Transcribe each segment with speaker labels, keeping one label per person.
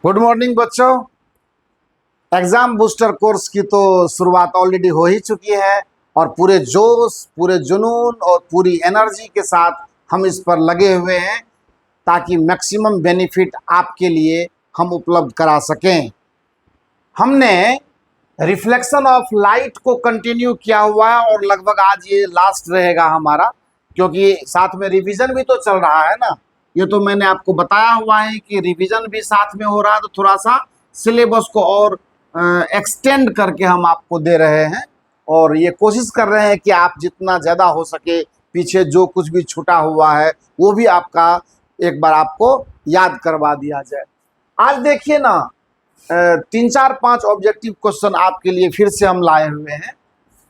Speaker 1: Good morning बच्चों। Exam booster course की तो शुरुआत ऑलरेडी हो ही चुकी है और पूरे जोश, पूरे जुनून और पूरी एनर्जी के साथ हम इस पर लगे हुए हैं ताकि मैक्सिमम बेनिफिट आपके लिए हम उपलब्ध करा सकें। हमने रिफ्लेक्शन ऑफ लाइट को कंटिन्यू किया हुआ है और लगभग आज ये लास्ट रहेगा हमारा, क्योंकि साथ में रिवीजन भी तो चल रहा है ना। ये तो मैंने आपको बताया हुआ है कि रिवीजन भी साथ में हो रहा है, तो थोड़ा सा सिलेबस को और एक्सटेंड करके हम आपको दे रहे हैं और ये कोशिश कर रहे हैं कि आप जितना ज़्यादा हो सके पीछे जो कुछ भी छूटा हुआ है वो भी आपका एक बार आपको याद करवा दिया जाए। आज देखिए ना, 3 4 5 ऑब्जेक्टिव क्वेश्चन आपके लिए फिर से हम लाए हुए हैं।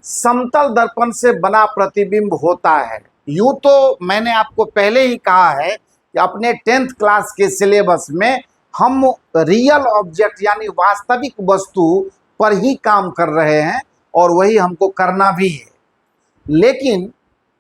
Speaker 1: समतल दर्पण से बना प्रतिबिंब होता है। यूं तो मैंने आपको पहले ही कहा है कि अपने 10th क्लास के सिलेबस में हम रियल ऑब्जेक्ट यानी वास्तविक वस्तु पर ही काम कर रहे हैं और वही हमको करना भी है। लेकिन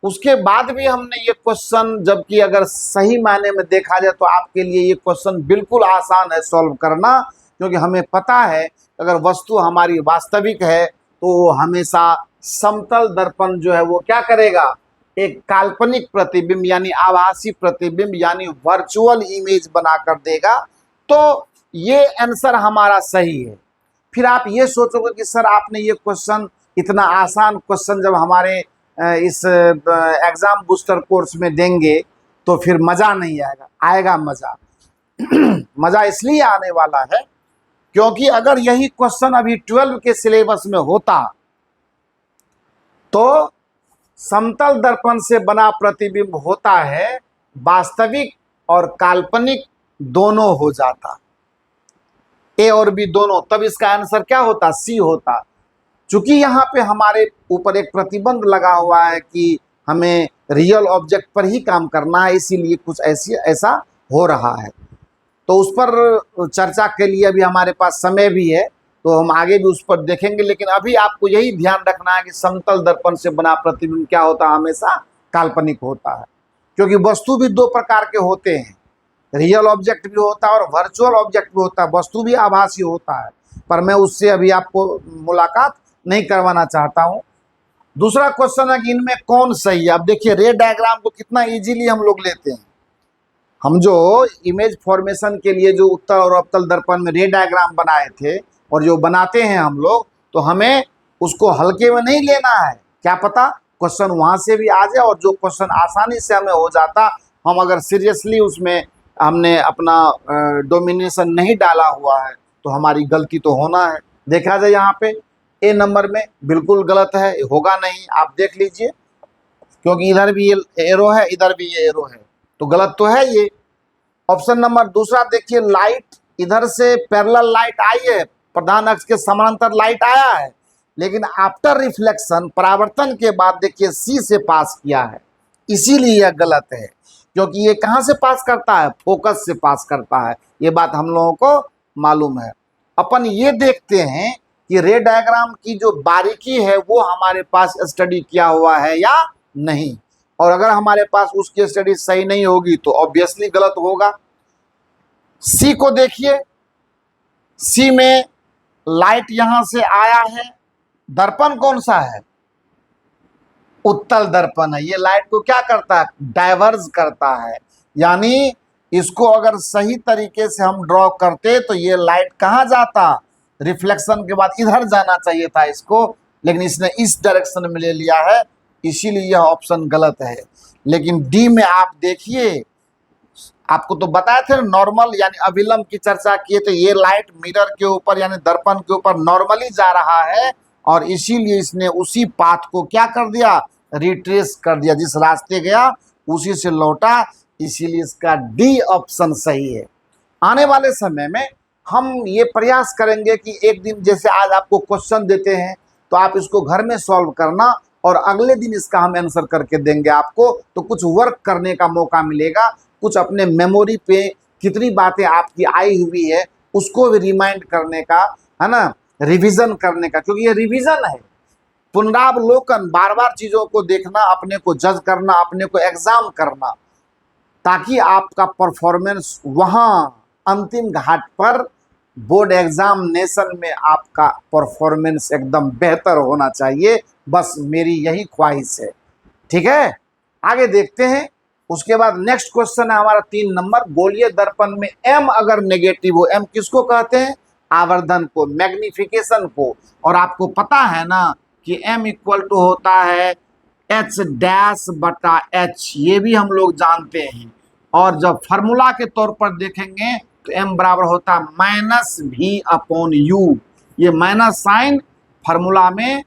Speaker 1: उसके बाद भी हमने ये क्वेश्चन, जबकि अगर सही मायने में देखा जाए तो आपके लिए ये क्वेश्चन बिल्कुल आसान है सॉल्व करना, क्योंकि हमें पता है अगर वस्तु हमारी वास्तविक है तो हमेशा समतल दर्पण जो है वो क्या करेगा, एक काल्पनिक प्रतिबिंब यानी आभासी प्रतिबिंब यानी वर्चुअल इमेज बनाकर देगा। तो ये आंसर हमारा सही है। फिर आप ये सोचोगे कि सर आपने ये क्वेश्चन, इतना आसान क्वेश्चन जब हमारे इस एग्जाम बूस्टर कोर्स में देंगे तो फिर मज़ा नहीं आएगा। आएगा मज़ा। मज़ा इसलिए आने वाला है क्योंकि अगर यही क्वेश्चन अभी 12 के सिलेबस में होता तो समतल दर्पण से बना प्रतिबिंब होता है, वास्तविक और काल्पनिक दोनों हो जाता, ए और बी दोनों। तब इसका आंसर क्या होता, सी होता। चूंकि यहाँ पे हमारे ऊपर एक प्रतिबंध लगा हुआ है कि हमें रियल ऑब्जेक्ट पर ही काम करना है, इसीलिए कुछ ऐसा हो रहा है। तो उस पर चर्चा के लिए अभी हमारे पास समय भी है, तो हम आगे भी उस पर देखेंगे। लेकिन अभी आपको यही ध्यान रखना है कि समतल दर्पण से बना प्रतिबिंब क्या होता है, हमेशा काल्पनिक होता है। क्योंकि वस्तु भी 2 प्रकार के होते हैं, रियल ऑब्जेक्ट भी होता है और वर्चुअल ऑब्जेक्ट भी होता है। वस्तु भी आभासी होता है, पर मैं उससे अभी आपको मुलाकात नहीं करवाना चाहता हूँ। दूसरा क्वेश्चन है कि इनमें कौन सही है। अब देखिए रे डायग्राम को कितना इजीली हम लोग लेते हैं। हम जो इमेज फॉर्मेशन के लिए जो उत्तल और अवतल दर्पण में रे डायग्राम बनाए थे और जो बनाते हैं हम लोग, तो हमें उसको हल्के में नहीं लेना है। क्या पता क्वेश्चन वहाँ से भी आ जाए और जो क्वेश्चन आसानी से हमें हो जाता, हम अगर सीरियसली उसमें हमने अपना डोमिनेशन नहीं डाला हुआ है तो हमारी गलती तो होना है। देखा जाए यहाँ पे ए नंबर में बिल्कुल गलत है, होगा नहीं, आप देख लीजिए, क्योंकि इधर भी ये एरो है, इधर भी ये एरो है, तो गलत तो है ये। ऑप्शन नंबर दूसरा देखिए, लाइट इधर से पैरेलल लाइट आई है, प्रधान अक्ष के समानांतर लाइट आया है, लेकिन आफ्टर रिफ्लेक्शन परावर्तन के बाद देखिए सी से पास किया है, इसीलिए यह गलत है। क्योंकि ये कहाँ से पास करता है, फोकस से पास करता है। ये बात हम लोगों को मालूम है। अपन ये देखते हैं कि रे डायग्राम की जो बारीकी है वो हमारे पास स्टडी किया हुआ है या नहीं, और अगर हमारे पास उसकी स्टडी सही नहीं होगी तो ऑब्वियसली गलत होगा। सी को देखिए, सी में लाइट यहां से आया है, दर्पण कौन सा है, उत्तल दर्पण है। ये लाइट को क्या करता है, डाइवर्ज करता है। यानी इसको अगर सही तरीके से हम ड्रॉ करते तो ये लाइट कहाँ जाता, रिफ्लेक्शन के बाद इधर जाना चाहिए था इसको, लेकिन इसने इस डायरेक्शन में ले लिया है, इसीलिए यह ऑप्शन गलत है। लेकिन डी में आप देखिए, आपको तो बताया थे नॉर्मल यानी अविलंब की चर्चा किए थे, ये लाइट मिरर के ऊपर यानी दर्पण के ऊपर नॉर्मली जा रहा है और इसीलिए इसने उसी पाथ को क्या कर दिया, रिट्रेस कर दिया, जिस रास्ते गया उसी से लौटा, इसीलिए इसका डी ऑप्शन सही है। आने वाले समय में हम ये प्रयास करेंगे कि एक दिन जैसे आज आपको क्वेश्चन देते हैं तो आप इसको घर में सॉल्व करना और अगले दिन इसका हम आंसर करके देंगे आपको, तो कुछ वर्क करने का मौका मिलेगा, कुछ अपने मेमोरी पे कितनी बातें आपकी आई हुई है उसको भी रिमाइंड करने का, है ना, रिवीजन करने का। क्योंकि ये रिवीजन है, पुनरावलोकन, बार बार चीज़ों को देखना, अपने को जज करना, अपने को एग्जाम करना, ताकि आपका परफॉर्मेंस वहाँ अंतिम घाट पर बोर्ड एग्जामिनेशन में आपका परफॉर्मेंस एकदम बेहतर होना चाहिए, बस मेरी यही ख्वाहिश है। ठीक है, आगे देखते हैं। उसके बाद नेक्स्ट क्वेश्चन है हमारा 3 नंबर, गोलीय दर्पण में एम अगर नेगेटिव हो, एम किसको कहते हैं? आवर्धन को, मैग्निफिकेशन को। और आपको पता है ना कि एम इक्वल टू होता है एच डैश बटा एच, ये भी हम लोग जानते हैं। और जब फॉर्मूला के तौर पर देखेंगे तो एम बराबर होता है माइनस भी अपॉन यू। ये माइनस साइन फॉर्मूला में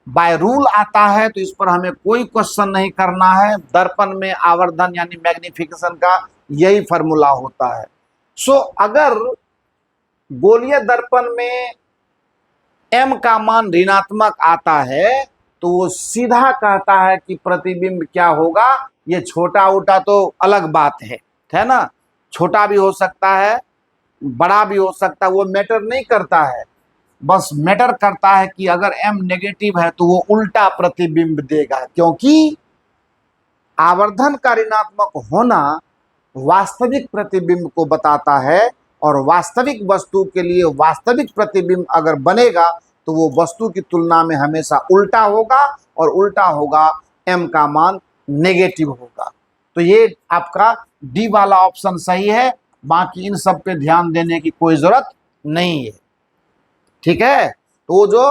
Speaker 1: बाय रूल आता है, तो इस पर हमें कोई क्वेश्चन नहीं करना है। दर्पण में आवर्धन यानी मैग्निफिकेशन का यही फॉर्मूला होता है। सो अगर गोलीय दर्पण में m का मान ऋणात्मक आता है तो वो सीधा कहता है कि प्रतिबिंब क्या होगा। ये छोटा उटा तो अलग बात है ना, छोटा भी हो सकता है, बड़ा भी हो सकता है, वो मैटर नहीं करता है। बस मैटर करता है कि अगर m नेगेटिव है तो वो उल्टा प्रतिबिंब देगा, क्योंकि आवर्धन का ऋणात्मक होना वास्तविक प्रतिबिंब को बताता है। और वास्तविक वस्तु के लिए वास्तविक प्रतिबिंब अगर बनेगा तो वो वस्तु की तुलना में हमेशा उल्टा होगा, और उल्टा होगा m का मान नेगेटिव होगा। तो ये आपका डी वाला ऑप्शन सही है, बाकी इन सब पे ध्यान देने की कोई जरूरत नहीं है। ठीक है, तो वो जो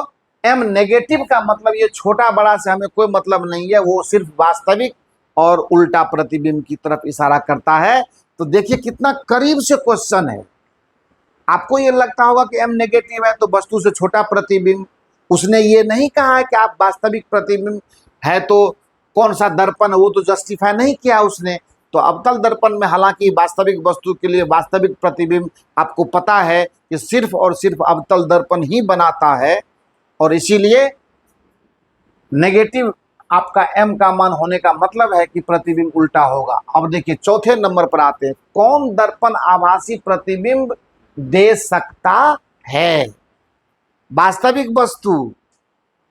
Speaker 1: m नेगेटिव का मतलब ये छोटा बड़ा से हमें कोई मतलब नहीं है, वो सिर्फ वास्तविक और उल्टा प्रतिबिंब की तरफ इशारा करता है। तो देखिए कितना करीब से क्वेश्चन है। आपको ये लगता होगा कि m नेगेटिव है तो वस्तु से छोटा प्रतिबिंब, उसने ये नहीं कहा है कि आप वास्तविक प्रतिबिंब है तो कौन सा दर्पण है, वो तो जस्टिफाई नहीं किया उसने। तो अवतल दर्पण में हालांकि वास्तविक वस्तु के लिए वास्तविक प्रतिबिंब आपको पता है कि सिर्फ और सिर्फ अवतल दर्पण ही बनाता है, और इसीलिए नेगेटिव आपका m का मान होने का मतलब है कि प्रतिबिंब उल्टा होगा। अब देखिए चौथे नंबर पर आते हैं, कौन दर्पण आभासी प्रतिबिंब दे सकता है? वास्तविक वस्तु,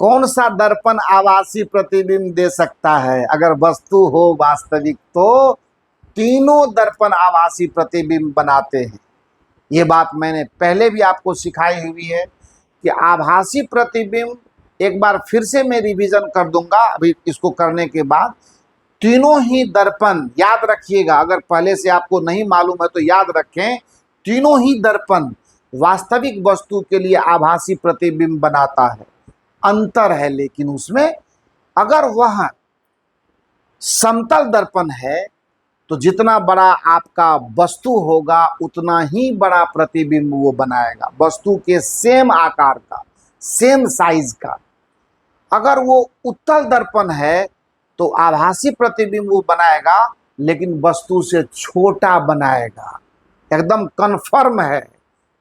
Speaker 1: कौन सा दर्पण आभासी प्रतिबिंब दे सकता है? अगर वस्तु हो वास्तविक तो तीनों दर्पण आभासी प्रतिबिंब बनाते हैं। ये बात मैंने पहले भी आपको सिखाई हुई है कि आभासी प्रतिबिंब, एक बार फिर से मैं रिवीजन कर दूंगा अभी इसको करने के बाद। तीनों ही दर्पण, याद रखिएगा, अगर पहले से आपको नहीं मालूम है तो याद रखें, तीनों ही दर्पण वास्तविक वस्तु के लिए आभासी प्रतिबिंब बनाता है। अंतर है लेकिन उसमें, अगर वह समतल दर्पण है तो जितना बड़ा आपका वस्तु होगा उतना ही बड़ा प्रतिबिंब वो बनाएगा, वस्तु के सेम आकार का, सेम साइज का। अगर वो उत्तल दर्पण है तो आभासी प्रतिबिंब वो बनाएगा लेकिन वस्तु से छोटा बनाएगा, एकदम कन्फर्म है,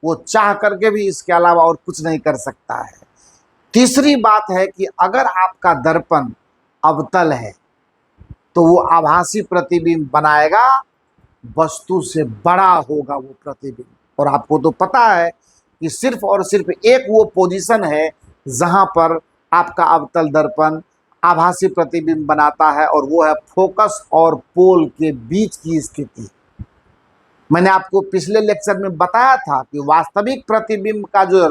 Speaker 1: वो चाह करके भी इसके अलावा और कुछ नहीं कर सकता है। तीसरी बात है कि अगर आपका दर्पण अवतल है तो वो आभासी प्रतिबिंब बनाएगा, वस्तु से बड़ा होगा वो प्रतिबिंब। और आपको तो पता है कि सिर्फ और सिर्फ एक वो पोजीशन है जहां पर आपका अवतल दर्पण आभासी प्रतिबिंब बनाता है, और वो है फोकस और पोल के बीच की स्थिति। मैंने आपको पिछले लेक्चर में बताया था कि वास्तविक प्रतिबिंब का जो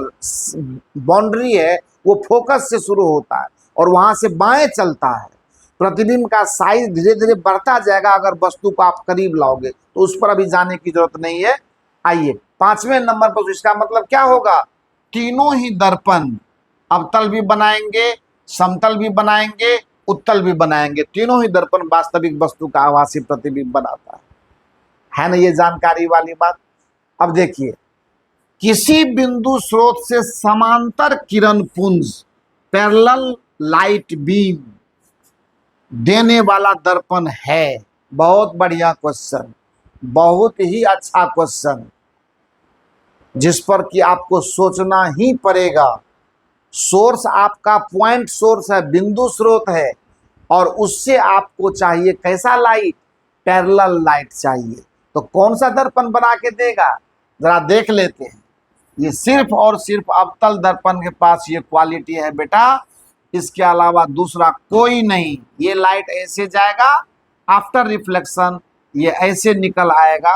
Speaker 1: बाउंड्री है वो फोकस से शुरू होता है और वहां से बाएं चलता है। प्रतिबिंब का साइज धीरे धीरे बढ़ता जाएगा अगर वस्तु को आप करीब लाओगे, तो उस पर अभी जाने की जरूरत नहीं है। आइए पांचवें नंबर पर, इसका मतलब क्या होगा? तीनों ही दर्पण अवतल भी बनाएंगे, समतल भी बनाएंगे, उत्तल भी बनाएंगे। तीनों ही दर्पण वास्तविक वस्तु का आभासी प्रतिबिंब बनाता है ना, ये जानकारी वाली बात। अब देखिए, किसी बिंदु स्रोत से समांतर किरण पुंज, पैरेलल लाइट बीम देने वाला दर्पण है। बहुत बढ़िया क्वेश्चन, बहुत ही अच्छा क्वेश्चन, जिस पर कि आपको सोचना ही पड़ेगा। सोर्स आपका पॉइंट सोर्स है, बिंदु स्रोत है, और उससे आपको चाहिए कैसा लाइट? पैरेलल लाइट चाहिए। तो कौन सा दर्पण बना के देगा, जरा देख लेते हैं। ये सिर्फ और सिर्फ अवतल दर्पण के पास ये क्वालिटी है बेटा, इसके अलावा दूसरा कोई नहीं। ये लाइट ऐसे जाएगा, आफ्टर रिफ्लेक्शन ये ऐसे निकल आएगा,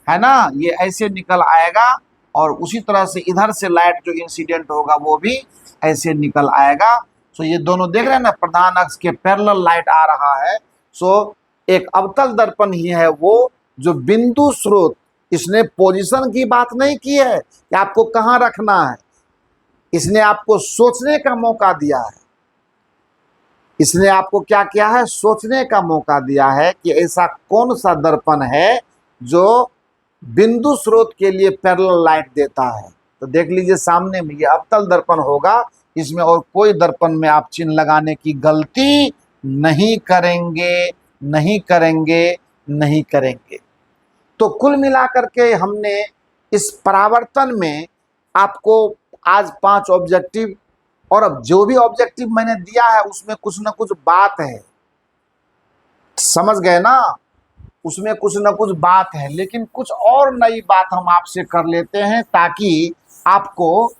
Speaker 1: है ना, ये ऐसे निकल आएगा और उसी तरह से इधर से लाइट जो इंसिडेंट होगा वो भी ऐसे निकल आएगा। सो ये दोनों देख रहे हैं ना, प्रधान अक्ष के पैरेलल लाइट आ रहा है। सो एक अवतल दर्पण ही है वो जो बिंदु स्रोत, इसने पोजीशन की बात नहीं की है कि आपको कहाँ रखना है, इसने आपको सोचने का मौका दिया है। इसने आपको क्या किया है, सोचने का मौका दिया है कि ऐसा कौन सा दर्पण है जो बिंदु स्रोत के लिए पैरेलल लाइट देता है। तो देख लीजिए सामने में ये अवतल दर्पण होगा, इसमें और कोई दर्पण में आप चिन्ह लगाने की गलती नहीं करेंगे, नहीं करेंगे, नहीं करेंगे। तो कुल मिलाकर के हमने इस परावर्तन में आपको आज 5 ऑब्जेक्टिव, और अब जो भी ऑब्जेक्टिव मैंने दिया है उसमें कुछ ना कुछ बात है, समझ गए ना, उसमें कुछ ना कुछ बात है, लेकिन कुछ और नई बात हम आपसे कर लेते हैं ताकि आपको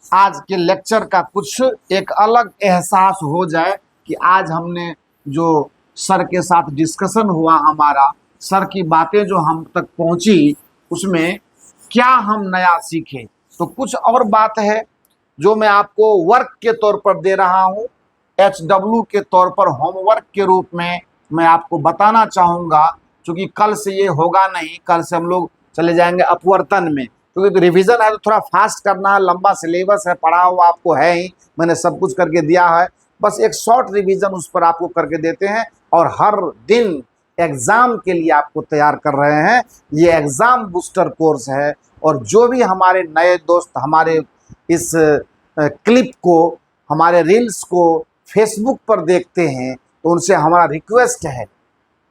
Speaker 1: आज के लेक्चर का कुछ एक अलग एहसास हो जाए कि आज हमने जो सर के साथ डिस्कशन हुआ हमारा, सर की बातें जो हम तक पहुंची उसमें क्या हम नया सीखे। तो कुछ और बात है जो मैं आपको वर्क के तौर पर दे रहा हूं, HW के तौर पर होमवर्क के रूप में मैं आपको बताना चाहूँगा, क्योंकि कल से ये होगा नहीं, कल से हम लोग चले जाएंगे अपवर्तन में, क्योंकि रिवीजन है तो थोड़ा फास्ट करना है, लंबा सिलेबस है, पढ़ा हुआ आपको है ही, मैंने सब कुछ करके दिया है, बस एक शॉर्ट रिवीजन उस पर आपको करके देते हैं और हर दिन एग्ज़ाम के लिए आपको तैयार कर रहे हैं। ये एग्ज़ाम बूस्टर कोर्स है और जो भी हमारे नए दोस्त हमारे इस क्लिप को, हमारे रील्स को फेसबुक पर देखते हैं तो उनसे हमारा रिक्वेस्ट है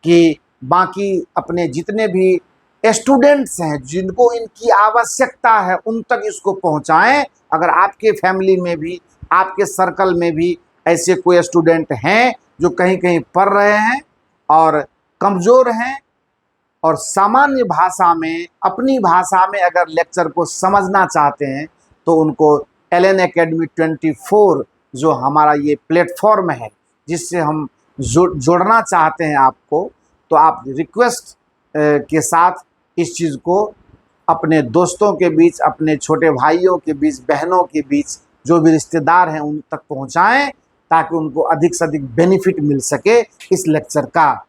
Speaker 1: कि बाकी अपने जितने भी स्टूडेंट्स हैं जिनको इनकी आवश्यकता है उन तक इसको पहुंचाएं। अगर आपके फैमिली में भी, आपके सर्कल में भी ऐसे कोई स्टूडेंट हैं जो कहीं कहीं पढ़ रहे हैं और कमज़ोर हैं और सामान्य भाषा में, अपनी भाषा में अगर लेक्चर को समझना चाहते हैं तो उनको LN Academy 24 जो हमारा ये प्लेटफॉर्म है जिससे हम जोड़ना चाहते हैं आपको, तो आप रिक्वेस्ट के साथ इस चीज़ को अपने दोस्तों के बीच, अपने छोटे भाइयों के बीच, बहनों के बीच, जो भी रिश्तेदार हैं उन तक पहुंचाएं ताकि उनको अधिक से अधिक बेनिफिट मिल सके इस लेक्चर का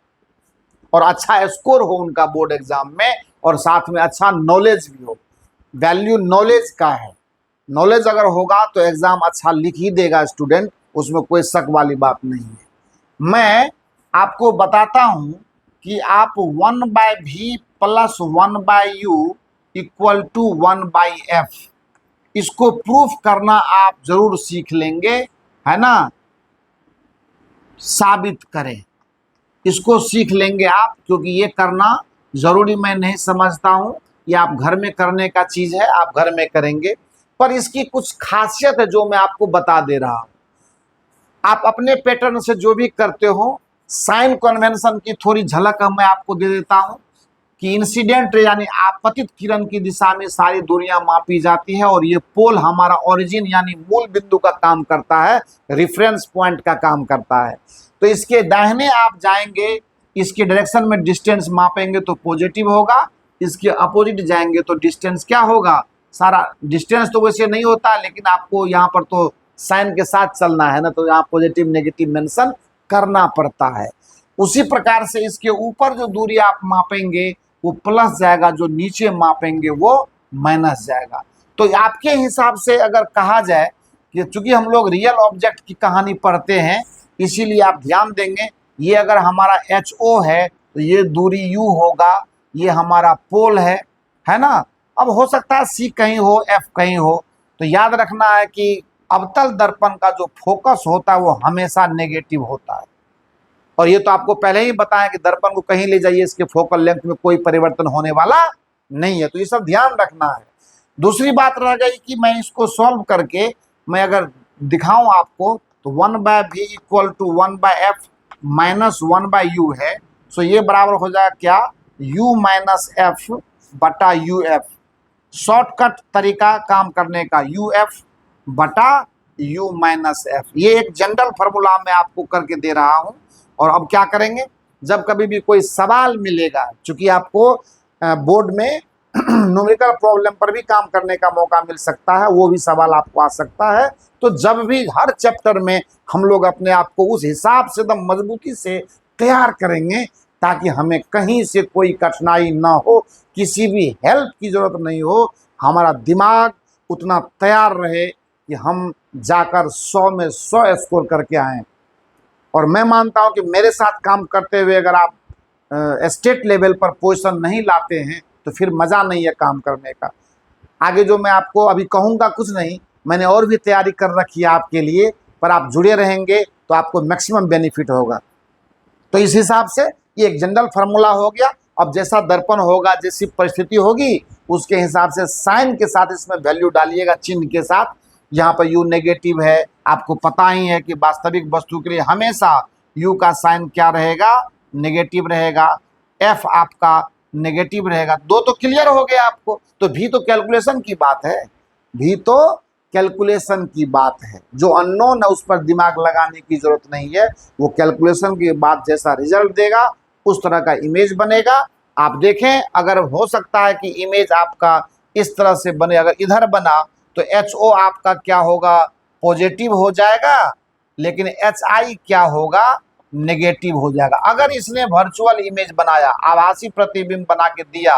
Speaker 1: और अच्छा स्कोर हो उनका बोर्ड एग्जाम में और साथ में अच्छा नॉलेज भी हो। वैल्यू नॉलेज का है, नॉलेज अगर होगा तो एग्ज़ाम अच्छा लिख ही देगा स्टूडेंट, उसमें कोई शक वाली बात नहीं है। मैं आपको बताता हूं कि आप 1/v + 1/u = 1/f, इसको प्रूफ करना आप जरूर सीख लेंगे, है ना, साबित करें, इसको सीख लेंगे आप, क्योंकि ये करना ज़रूरी मैं नहीं समझता हूँ, ये आप घर में करने का चीज़ है, आप घर में करेंगे, पर इसकी कुछ खासियत है जो मैं आपको बता दे रहा हूँ। आप अपने पैटर्न से जो भी करते हो, साइन कन्वेंशन की थोड़ी झलक मैं आपको दे देता हूँ कि इंसिडेंट यानी आपतित किरण की दिशा में सारी दूरियां मापी जाती है और ये पोल हमारा ओरिजिन यानी मूल बिंदु का काम करता है, रेफरेंस पॉइंट का काम करता है। तो इसके दाहिने आप जाएंगे, इसके डायरेक्शन में डिस्टेंस मापेंगे तो पॉजिटिव होगा, इसके अपोजिट जाएंगे तो डिस्टेंस क्या होगा, सारा डिस्टेंस तो वैसे नहीं होता, लेकिन आपको यहाँ पर तो साइन के साथ चलना है ना, तो यहाँ पॉजिटिव नेगेटिव मेंशन करना पड़ता है। उसी प्रकार से इसके ऊपर जो दूरी आप मापेंगे वो प्लस जाएगा, जो नीचे मापेंगे वो माइनस जाएगा। तो आपके हिसाब से अगर कहा जाए कि चूंकि हम लोग रियल ऑब्जेक्ट की कहानी पढ़ते हैं, इसीलिए आप ध्यान देंगे, ये अगर हमारा HO है तो ये दूरी U होगा, ये हमारा पोल है ना। अब हो सकता है C कहीं हो, F कहीं हो, तो याद रखना है कि अवतल दर्पण का जो फोकस होता है वो हमेशा नेगेटिव होता है, और ये तो आपको पहले ही बताया कि दर्पण को कहीं ले जाइए, इसके फोकल लेंथ में कोई परिवर्तन होने वाला नहीं है, तो ये सब ध्यान रखना है। दूसरी बात रह गई कि मैं इसको सॉल्व करके मैं अगर दिखाऊं आपको तो 1/v = 1/f - 1/u है, सो ये बराबर हो जाएगा क्या, u - f बटा uf। शॉर्टकट तरीका काम करने का, uf बटा u - f, ये एक जनरल फार्मूला मैं आपको करके दे रहा हूं। और अब क्या करेंगे, जब कभी भी कोई सवाल मिलेगा, चूंकि आपको बोर्ड में न्यूमेरिकल प्रॉब्लम पर भी काम करने का मौका मिल सकता है, वो भी सवाल आपको आ सकता है। तो जब भी हर चैप्टर में हम लोग अपने आप को उस हिसाब से एकदम मजबूती से तैयार करेंगे ताकि हमें कहीं से कोई कठिनाई ना हो, किसी भी हेल्प की ज़रूरत नहीं हो, हमारा दिमाग उतना तैयार रहे कि हम जाकर 100 में 100 स्कोर करके आएँ। और मैं मानता हूं कि मेरे साथ काम करते हुए अगर आप स्टेट लेवल पर पोजीशन नहीं लाते हैं तो फिर मज़ा नहीं है काम करने का। आगे जो मैं आपको अभी कहूँगा कुछ नहीं, मैंने और भी तैयारी कर रखी है आपके लिए, पर आप जुड़े रहेंगे तो आपको मैक्सिमम बेनिफिट होगा। तो इस हिसाब से ये एक जनरल फार्मूला हो गया। अब जैसा दर्पण होगा, जैसी परिस्थिति होगी, उसके हिसाब से साइन के साथ इसमें वैल्यू डालिएगा, चिन्ह के साथ। यहाँ पर यू नेगेटिव है, आपको पता ही है कि वास्तविक वस्तु के लिए हमेशा यू का साइन क्या रहेगा, नेगेटिव रहेगा। एफ आपका नेगेटिव रहेगा। दो तो क्लियर हो गया आपको। तो भी तो कैलकुलेशन की बात है, भी तो कैलकुलेशन की बात है। जो अननोन है उस पर दिमाग लगाने की जरूरत नहीं है, वो कैलकुलेशन के बाद जैसा रिजल्ट देगा उस तरह का इमेज बनेगा। आप देखें, अगर हो सकता है कि इमेज आपका इस तरह से बने, अगर इधर बना तो HO आपका क्या होगा, पॉजिटिव हो जाएगा, लेकिन HI क्या होगा, नेगेटिव हो जाएगा। अगर इसने वर्चुअल इमेज बनाया, आभासी प्रतिबिंब बना के दिया,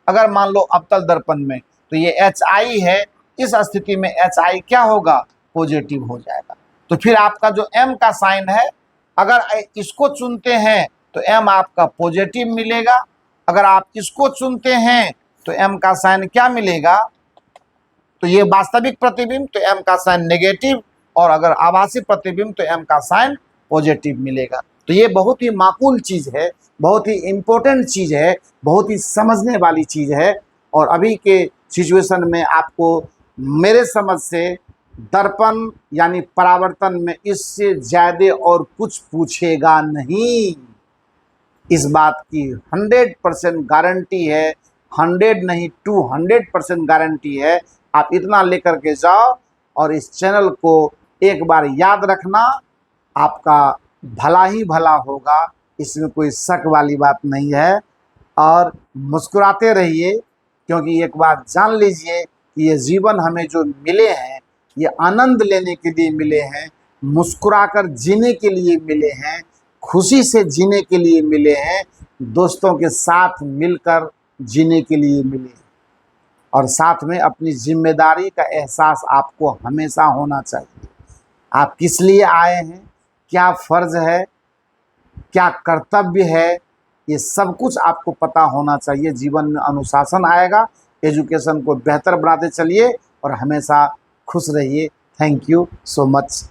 Speaker 1: अगर मान लो अवतल दर्पण में, तो ये HI है, इस स्थिति में HI क्या होगा, पॉजिटिव हो जाएगा। तो फिर आपका जो M का साइन है, अगर इसको चुनते हैं तो M आपका पॉजिटिव मिलेगा, अगर आप इसको चुनते हैं तो M का साइन क्या मिलेगा, तो ये वास्तविक प्रतिबिंब तो M का साइन नेगेटिव, और अगर आभासी प्रतिबिंब तो M का साइन पॉजिटिव मिलेगा। तो ये बहुत ही माकूल चीज़ है, बहुत ही इम्पोर्टेंट चीज़ है, बहुत ही समझने वाली चीज़ है। और अभी के सिचुएशन में आपको मेरे समझ से दर्पण यानी परावर्तन में इससे ज़्यादा और कुछ पूछेगा नहीं। इस बात की 100% गारंटी है, 100 नहीं 200% गारंटी है। आप इतना लेकर के जाओ और इस चैनल को एक बार याद रखना, आपका भला ही भला होगा, इसमें कोई शक वाली बात नहीं है। और मुस्कुराते रहिए, क्योंकि एक बात जान लीजिए कि ये जीवन हमें जो मिले हैं, ये आनंद लेने के लिए मिले हैं, मुस्कुराकर जीने के लिए मिले हैं, खुशी से जीने के लिए मिले हैं, दोस्तों के साथ मिलकर जीने के लिए मिले हैं। और साथ में अपनी जिम्मेदारी का एहसास आपको हमेशा होना चाहिए। आप किस लिए आए हैं, क्या फ़र्ज़ है, क्या कर्तव्य है, ये सब कुछ आपको पता होना चाहिए। जीवन में अनुशासन आएगा। एजुकेशन को बेहतर बनाते चलिए और हमेशा खुश रहिए। Thank you so much.